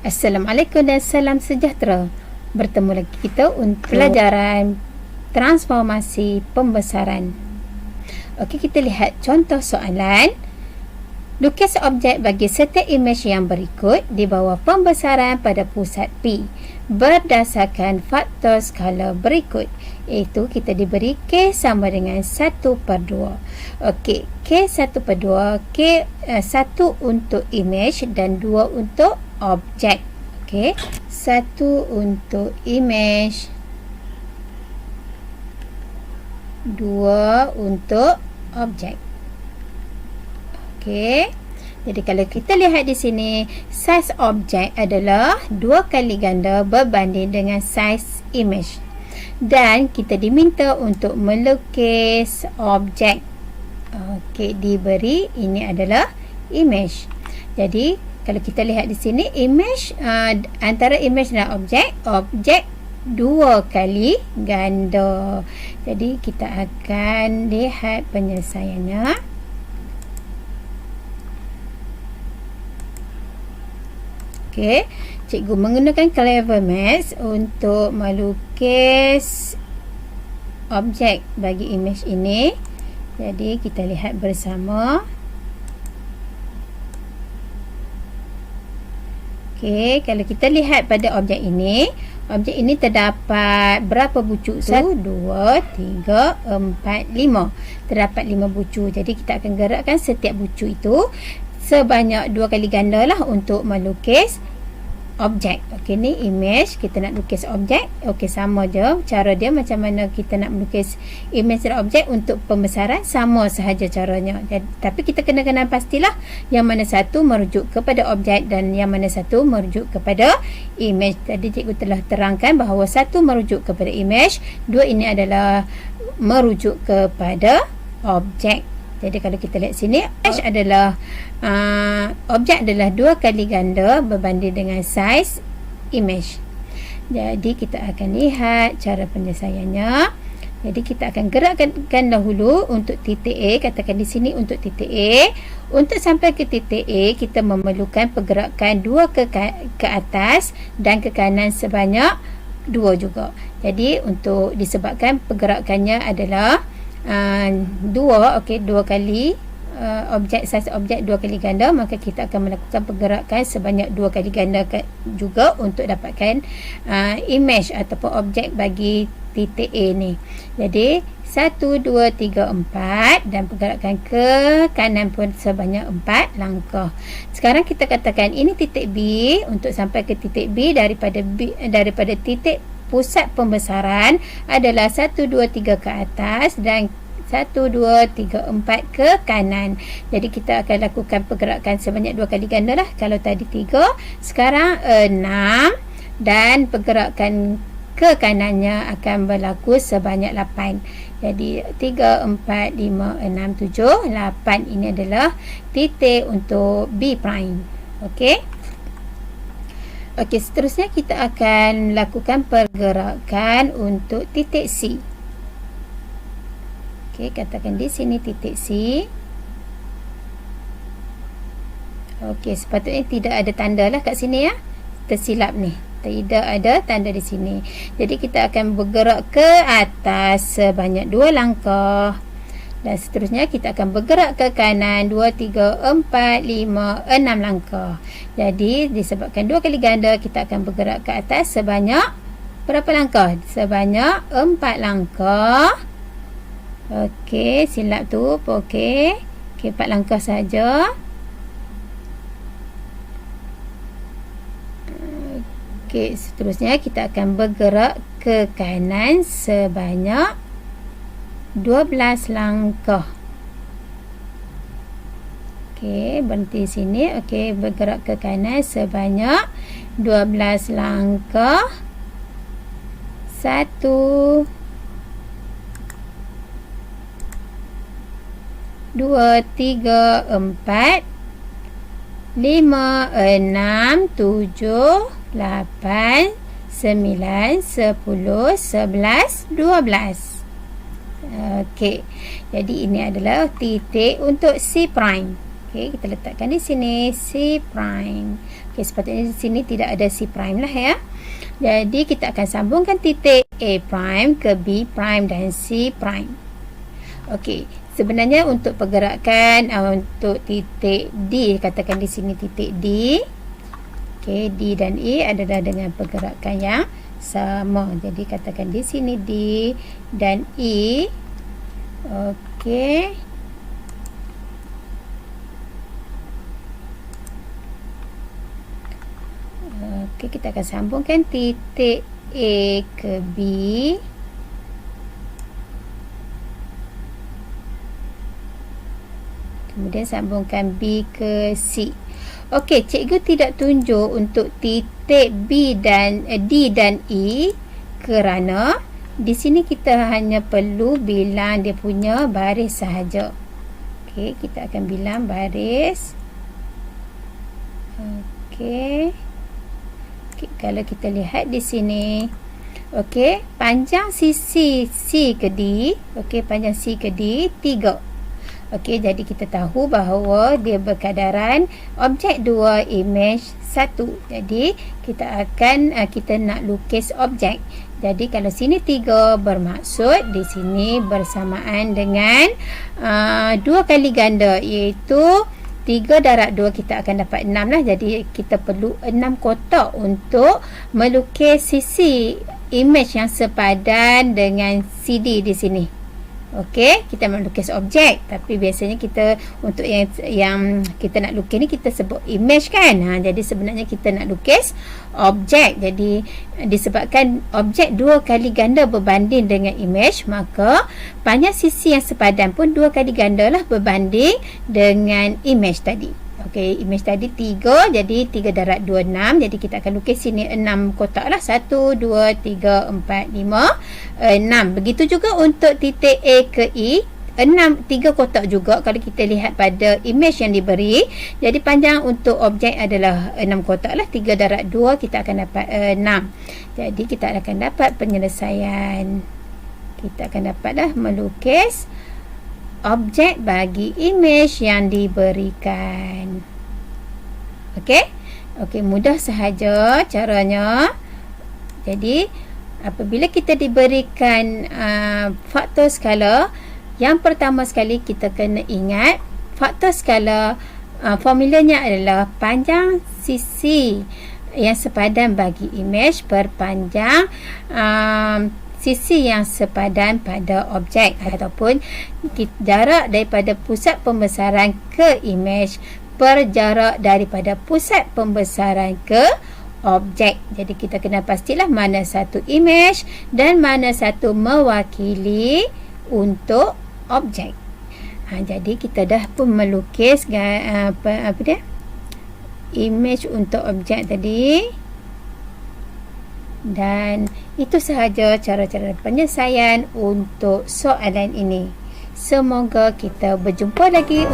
Assalamualaikum dan salam sejahtera. Bertemu lagi kita untuk pelajaran transformasi pembesaran. Okey, kita lihat contoh soalan. Lukis objek bagi setiap imej yang berikut di bawah pembesaran pada pusat P berdasarkan faktor skala berikut, iaitu kita diberi K sama dengan 1/2. Okey, K 1/2, K 1 untuk imej dan 2 untuk objek. Okey, 1 untuk imej, 2 untuk objek. Okey. Jadi kalau kita lihat di sini, saiz objek adalah 2 kali ganda berbanding dengan saiz imej. Dan kita diminta untuk melukis objek. Okey, diberi ini adalah imej. Jadi kalau kita lihat di sini, imej antara imej dan objek 2 kali ganda. Jadi kita akan lihat penyelesaiannya. Okey, cikgu menggunakan Clever Maths untuk melukis objek bagi imej ini. Jadi kita lihat bersama. Okey, kalau kita lihat pada objek ini terdapat berapa bucu? 1, 2, 3, 4, 5. Terdapat 5 bucu. Jadi kita akan gerakkan setiap bucu itu sebanyak 2 kali ganda lah untuk melukis objek. Okey, ni imej, kita nak lukis objek. Okey, sama je cara dia macam mana kita nak melukis imej dan objek untuk pembesaran, sama sahaja caranya. Jadi, tapi kita kena pastilah yang mana satu merujuk kepada objek dan yang mana satu merujuk kepada imej. Tadi cikgu telah terangkan bahawa satu merujuk kepada imej, dua ini adalah merujuk kepada objek. Jadi kalau kita lihat sini, objek adalah 2 kali ganda berbanding dengan saiz imej. Jadi kita akan lihat cara penyelesaiannya. Jadi kita akan gerakkan dahulu untuk titik A. Katakan di sini untuk titik A. Untuk sampai ke titik A, kita memerlukan pergerakan 2 ke atas dan ke kanan sebanyak 2 juga. Jadi untuk disebabkan pergerakannya adalah 2 kali saiz objek 2 kali ganda, maka kita akan melakukan pergerakan sebanyak 2 kali ganda juga untuk dapatkan imej ataupun objek bagi titik A ni. Jadi 1, 2, 3, 4 dan pergerakan ke kanan pun sebanyak 4 langkah. Sekarang kita katakan ini titik B. Untuk sampai ke titik B daripada titik pusat pembesaran adalah 1, 2, 3 ke atas dan 1, 2, 3, 4 ke kanan. Jadi kita akan lakukan pergerakan sebanyak 2 kali ganda lah. Kalau tadi 3, sekarang 6 dan pergerakan ke kanannya akan berlaku sebanyak 8. Jadi 3, 4, 5, 6, 7, 8 ini adalah titik untuk B prime. Okey. Okey, seterusnya kita akan lakukan pergerakan untuk titik C. Okey, katakan di sini titik C. Okey, sepatutnya tidak ada tanda lah kat sini ya. Tersilap ni. Tidak ada tanda di sini. Jadi kita akan bergerak ke atas sebanyak 2 langkah. Dan seterusnya kita akan bergerak ke kanan 2, 3, 4, 5, 6 langkah. Jadi disebabkan 2 kali ganda, kita akan bergerak ke atas sebanyak berapa langkah? Sebanyak 4 langkah. Okey, silap tu. Okey. Okey, 4 langkah saja. Okey, seterusnya kita akan bergerak ke kanan sebanyak 12 langkah. Okey, berhenti sini. Okey, bergerak ke kanan sebanyak 12 langkah. 1, 2, 3, 4, 5, 6, 7, 8, 9, 10, 11, 12. Okey. Jadi ini adalah titik untuk C prime. Okey, kita letakkan di sini C prime. Okey, sepatutnya di sini tidak ada C prime lah ya. Jadi kita akan sambungkan titik A prime ke B prime dan C prime. Okey, sebenarnya untuk pergerakan untuk titik D, katakan di sini titik D. Okey, D dan E adalah dengan pergerakan yang sama. Jadi katakan di sini D dan E. Okey. Okey, kita akan sambungkan titik A ke B. Kemudian sambungkan B ke C. Okey, cikgu tidak tunjuk untuk titik B dan D dan E kerana di sini kita hanya perlu bilang dia punya baris sahaja. Okey, kita akan bilang baris. Okey. Okay, kalau kita lihat di sini, okey, panjang sisi C ke D, okey, panjang C ke D 3. Okey, jadi kita tahu bahawa dia berkadaran objek 2, image 1. Jadi kita akan kita nak lukis objek. Jadi kalau sini 3 bermaksud di sini bersamaan dengan 2 kali ganda, iaitu 3 darab 2 kita akan dapat 6 lah. Jadi kita perlu 6 kotak untuk melukis sisi image yang sepadan dengan CD di sini. Okey, kita melukis objek, tapi biasanya kita untuk yang kita nak lukis ni kita sebut image kan. Jadi sebenarnya kita nak lukis objek. Jadi disebabkan objek 2 kali ganda berbanding dengan image, maka panjang sisi yang sepadan pun 2 kali ganda lah berbanding dengan image tadi. Okey, image tadi 3, jadi 3 darab 2, 6. Jadi kita akan lukis sini 6 kotak lah. 1, 2, 3, 4, 5, 6. Begitu juga untuk titik A ke E, 3 kotak juga kalau kita lihat pada image yang diberi. Jadi panjang untuk objek adalah 6 kotak lah. 3 darab 2 kita akan dapat 6. Jadi kita akan dapat penyelesaian. Kita akan dapatlah melukis objek bagi image yang diberikan. Okey? Okey, mudah sahaja caranya. Jadi apabila kita diberikan faktor skala, yang pertama sekali kita kena ingat faktor skala formulanya adalah panjang sisi yang sepadan bagi image per panjang sisi yang sepadan pada objek, ataupun jarak daripada pusat pembesaran ke image per jarak daripada pusat pembesaran ke objek. Jadi kita kena pastilah mana satu image dan mana satu mewakili untuk objek. Jadi kita dah pun melukis apa dia? Image untuk objek tadi. Dan itu sahaja cara-cara penyelesaian untuk soalan ini. Semoga kita berjumpa lagi.